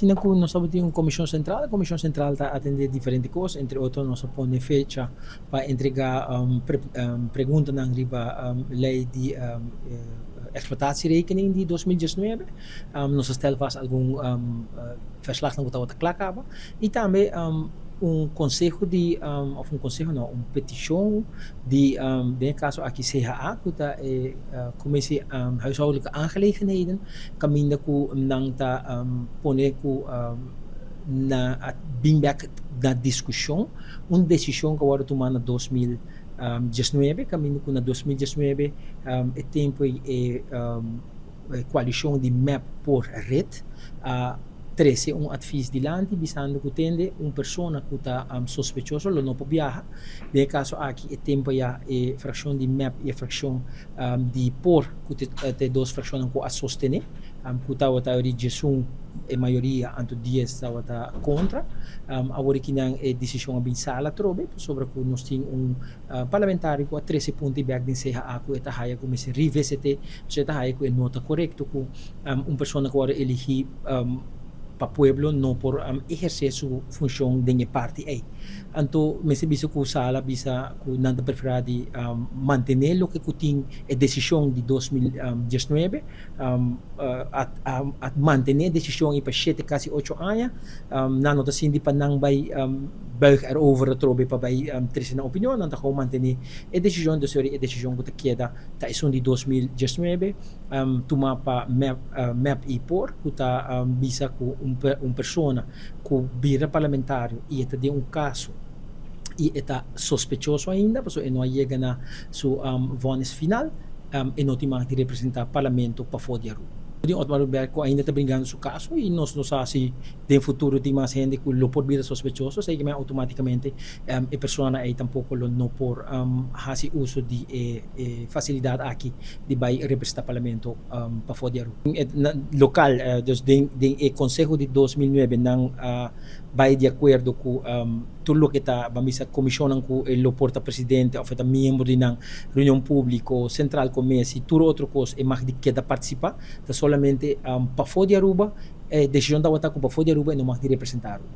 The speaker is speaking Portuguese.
assim como nós temos uma a Comissão Central está a atender diferentes coisas, entre outros, nós põe fecha para entregar pergunta na lei de exploitatierekening de 2019. Nós stellen vast algum verslag na que acaba e também conselho de of conselho não, petição de bem caso aqui CHA que está commissie huishoudelijke aangelegenheden caminda ku nang ta pone ku na bimbak na discussão decisão que agora tomada na 2019 caminho ku na 2019 é tempo coalição de map por rede 13 advies di lanti bisando que tende persona que está sospechoso lo não pode viajar de caso aqui é tempo já fração de map e fração de por que te duas frações que a sostener que está a rejeição a maioria anto 10 está contra agora que não é decisão bem sala trobe sobre que nós temos parlamentário com 13 pontos back din CHA que está haya como se revisitar se está haya que nota correto que persona que agora elegi para o pueblo não por exercer sua função de parte aí. Então, me se bisa que sala bisa que nada preferir de manter o que tem a decisão de 2019 a manter a decisão e para 7 quase 8 anos na nota sim de para não vai buig erover trobe para vai ter na opinião não tá como manter a decisão de ser a decisão que queda tá isso de 2019 tomar para map e por que tá bisa que persona que vira parlamentário e está de caso e está sospechoso ainda, porque não chega na sua voz final e não tem mais de representar o parlamento para fora de rua. O Otmar Roberto ainda está brincando seu caso e nós não sabemos se no futuro tem mais gente que lo por vir sospechoso, sei que automaticamente a pessoa aí tampouco não por fazer uso de facilidade aqui de vai representar o parlamento para fora de rua. Local, o Conselho de 2009 não vai de acordo com tudo que está a comissão com o porta-presidente ou o membro da reunião pública central comércio e tudo outra coisa e mais de que participar, solamente para fora de Aruba, decisão da outra para fora de Aruba e não mais de representar.